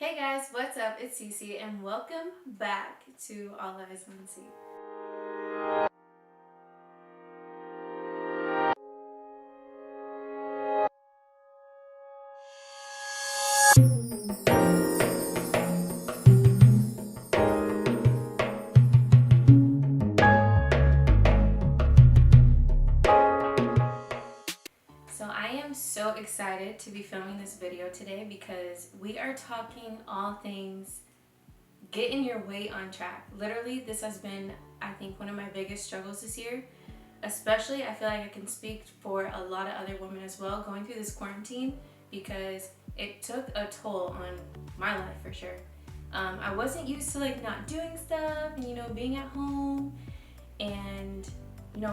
Hey guys, what's up? It's Cece and welcome back to All Eyes on C. So I am so excited to be filming this video today because we are talking all things getting your weight on track. Literally, this has been, I think, one of my biggest struggles this year. Especially, I feel like I can speak for a lot of other women as well going through this quarantine because it took a toll on my life for sure. I wasn't used to like not doing stuff and being at home and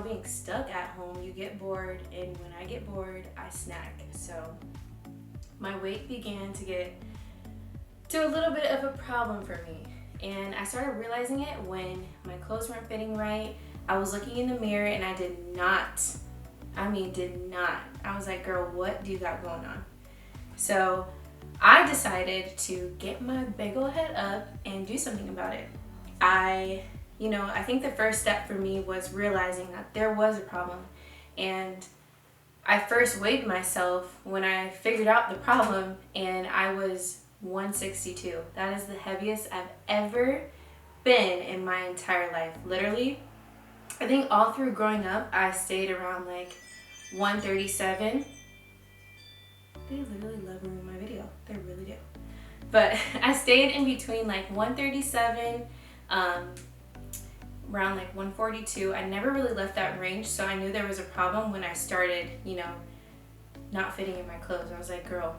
being stuck at home. You get bored, and when I get bored I snack. So my weight began to get to a little bit of a problem for me, and I started realizing it when my clothes weren't fitting right. I was looking in the mirror and I did not. I was like, girl, what do you got going on? So I decided to get my big ol' head up and do something about it. I think the first step for me was realizing that there was a problem. And I first weighed myself when I figured out the problem, and I was 162. That is the heaviest I've ever been in my entire life. Literally, I think all through growing up, I stayed around like 137. They literally love me in my video. They really do. But I stayed in between like 137, around like 142. I never really left that range, so I knew there was a problem when I started, not fitting in my clothes. I was like, girl,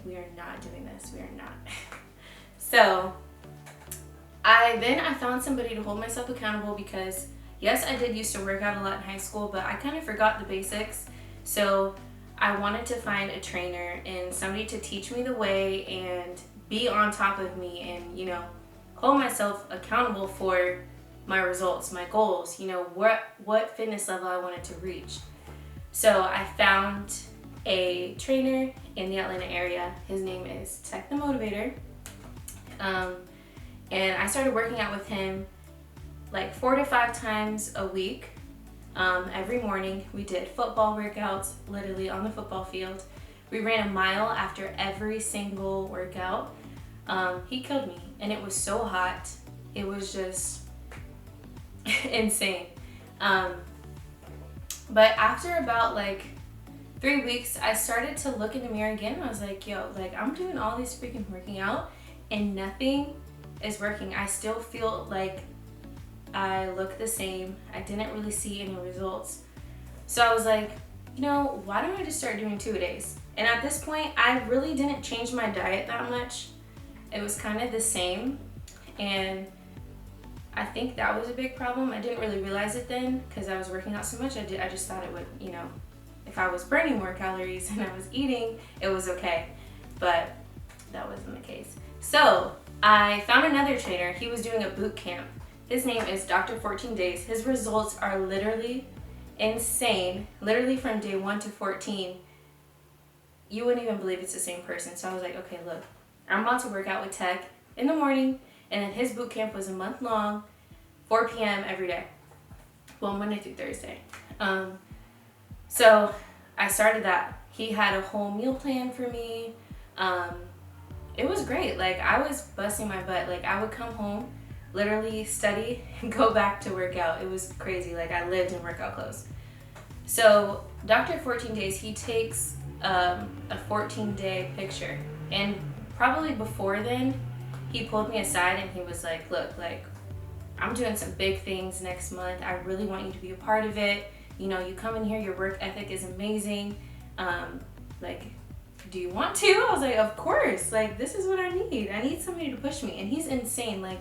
we are not doing this. We are not. So I found somebody to hold myself accountable because yes, I did used to work out a lot in high school, but I kind of forgot the basics. So I wanted to find a trainer and somebody to teach me the way and be on top of me and, hold myself accountable for my results, my goals, what fitness level I wanted to reach. So I found a trainer in the Atlanta area. His name is Tech the Motivator. And I started working out with him like 4 to 5 times a week. Every morning we did football workouts, literally on the football field. We ran a mile after every single workout. He killed me, and it was so hot. It was just insane. But after about like 3 weeks, I started to look in the mirror again, and I was like, yo, like I'm doing all this freaking working out and nothing is working. I still feel like I look the same. I didn't really see any results. So I was like, why don't I just start doing 2-a-days? And at this point, I really didn't change my diet that much. It was kind of the same. And I think that was a big problem. I didn't really realize it then because I was working out so much. I just thought it would, if I was burning more calories and I was eating, it was okay. But that wasn't the case. So I found another trainer. He was doing a boot camp. His name is Dr. 14 Days. His results are literally insane. Literally from day 1 to 14, you wouldn't even believe it's the same person. So I was like, okay, look, I'm about to work out with Tech in the morning, and then his boot camp was a month long, 4 p.m. every day. Well, Monday through Thursday. So I started that. He had a whole meal plan for me. It was great. Like, I was busting my butt. Like, I would come home, literally study, and go back to work out. It was crazy. Like, I lived in workout clothes. So Dr. 14 Days, he takes a 14-day picture. And probably before then, he pulled me aside and he was like, look, like, I'm doing some big things next month. I really want you to be a part of it. You come in here, your work ethic is amazing. Like, do you want to? I was like, of course. Like, this is what I need. I need somebody to push me. And he's insane, like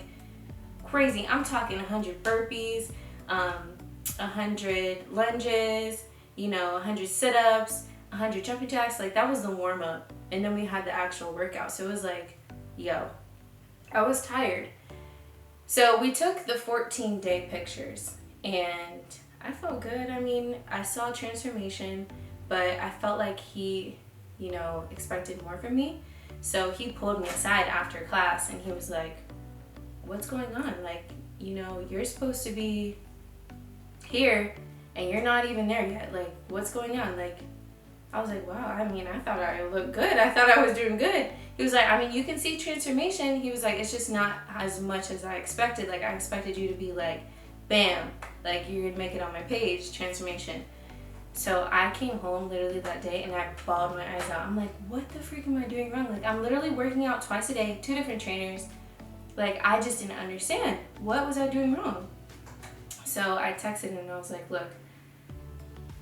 crazy. I'm talking 100 burpees, 100 lunges, 100 sit-ups, 100 jumping jacks. Like, that was the warm-up. And then we had the actual workout. So it was like, yo, I was tired. So we took the 14-day pictures and I felt good. I mean, I saw transformation, but I felt like he, expected more from me. So he pulled me aside after class and he was like, what's going on? Like, you know, you're supposed to be here and you're not even there yet. Like, what's going on? Like, I was like, wow, I mean, I thought I looked good. I thought I was doing good. He was like, I mean, you can see transformation. He was like, it's just not as much as I expected. Like, I expected you to be like, bam, like you're gonna make it on my page, transformation. So I came home literally that day and I bawled my eyes out. I'm like, what the freak am I doing wrong? Like, I'm literally working out twice a day, 2 different trainers. Like, I just didn't understand. What was I doing wrong? So I texted him and I was like, look,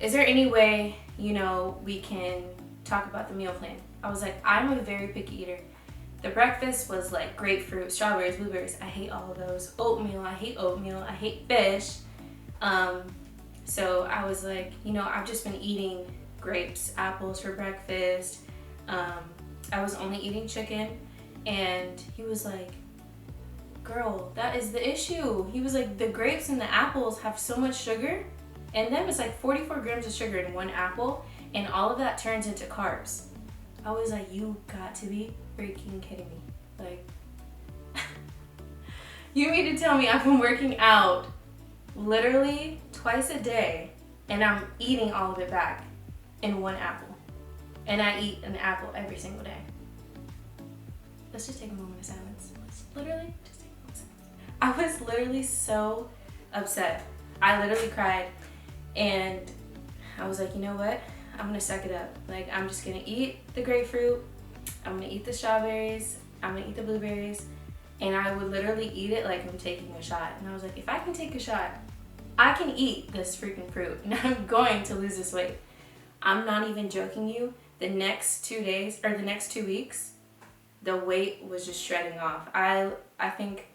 is there any way, you know, we can talk about the meal plan? I was like, I'm a very picky eater. The breakfast was like grapefruit, strawberries, blueberries. I hate all of those. Oatmeal, I hate oatmeal. I hate fish. So I was like, you know, I've just been eating grapes, apples for breakfast. I was only eating chicken. And he was like, girl, that is the issue. He was like, the grapes and the apples have so much sugar. And then it's like 44 grams of sugar in one apple. And all of that turns into carbs. I was like, you got to be freaking kidding me. Like, you mean to tell me I've been working out literally twice a day and I'm eating all of it back in one apple. And I eat an apple every single day. Let's just take a moment of silence. Let's literally just take a moment of silence. I was literally so upset. I literally cried and I was like, you know what? I'm gonna suck it up. Like, I'm just gonna eat the grapefruit, I'm gonna eat the strawberries, I'm gonna eat the blueberries, and I would literally eat it like I'm taking a shot. And I was like, if I can take a shot, I can eat this freaking fruit and I'm going to lose this weight. I'm not even joking you. The next 2 days, or the next 2 weeks, the weight was just shredding off. I think,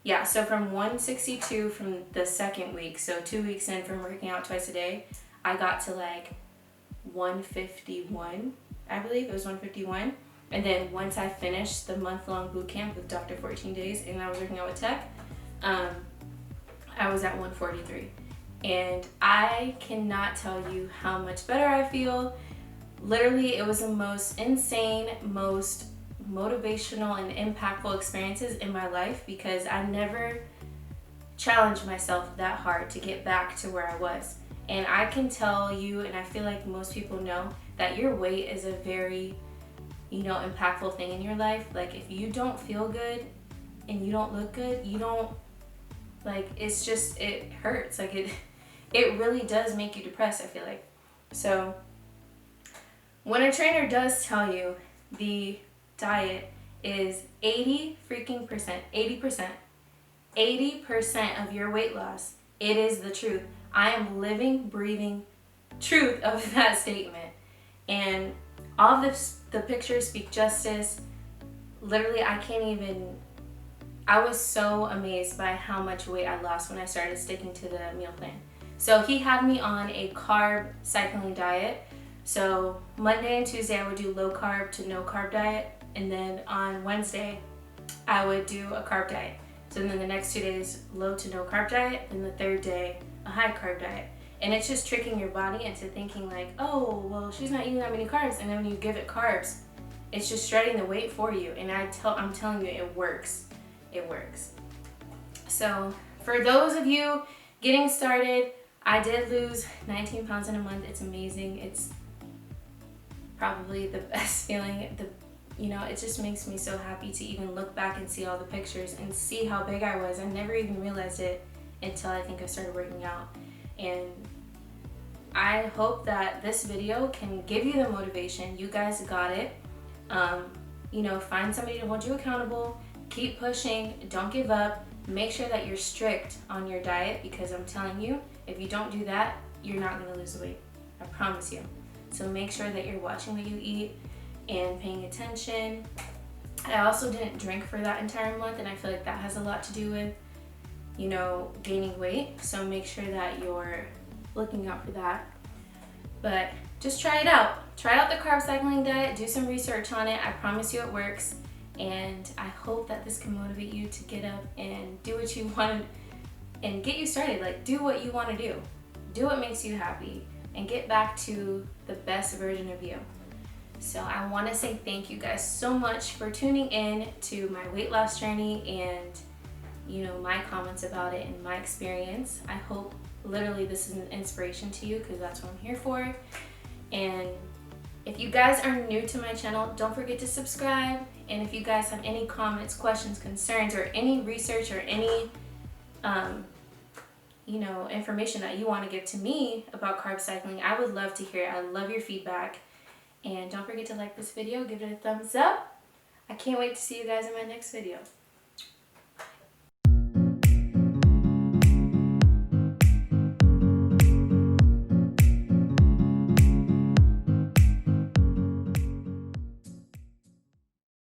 yeah, so from 162 from the second week, so 2 weeks in from working out twice a day, I got to like 151, I believe it was 151. And then once I finished the month-long boot camp with Dr. 14 Days and I was working out with Tech, I was at 143. And I cannot tell you how much better I feel. Literally, it was the most insane, most motivational and impactful experiences in my life because I never challenged myself that hard to get back to where I was. And I can tell you, and I feel like most people know, that your weight is a very, you know, impactful thing in your life. Like, if you don't feel good and you don't look good, you don't, like, it's just, it hurts. Like, it really does make you depressed, I feel like. So when a trainer does tell you the diet is 80% of your weight loss, it is the truth. I am living, breathing truth of that statement. And all of this, the pictures speak justice. Literally, I was so amazed by how much weight I lost when I started sticking to the meal plan. So he had me on a carb cycling diet. So Monday and Tuesday I would do low carb to no carb diet. And then on Wednesday I would do a carb diet. So then the next 2 days, low to no carb diet. And the third day, a high carb diet. And it's just tricking your body into thinking like, oh, well, she's not eating that many carbs. And then when you give it carbs, it's just shredding the weight for you. And I'm telling you, it works. It works. So for those of you getting started, I did lose 19 pounds in a month. It's amazing. It's probably the best feeling. You know, it just makes me so happy to even look back and see all the pictures and see how big I was. I never even realized it until I think I started working out. And I hope that this video can give you the motivation. You guys got it. You know, find somebody to hold you accountable. Keep pushing. Don't give up. Make sure that you're strict on your diet because I'm telling you, if you don't do that, you're not going to lose the weight. I promise you. So make sure that you're watching what you eat and paying attention. I also didn't drink for that entire month, and I feel like that has a lot to do with, you know, gaining weight. So make sure that you're looking out for that. But just try it out. Try out the carb cycling diet. Do some research on it. I promise you it works. And I hope that this can motivate you to get up and do what you want and get you started. Like, do what you want to do. Do what makes you happy and get back to the best version of you. So I want to say thank you guys so much for tuning in to my weight loss journey and, you know, my comments about it and my experience. I hope literally this is an inspiration to you, because that's what I'm here for. And if you guys are new to my channel, don't forget to subscribe. And if you guys have any comments, questions, concerns, or any research or any you know, information that you want to give to me about carb cycling, I would love to hear it. I love your feedback. And don't forget to like this video, give it a thumbs up. I can't wait to see you guys in my next video.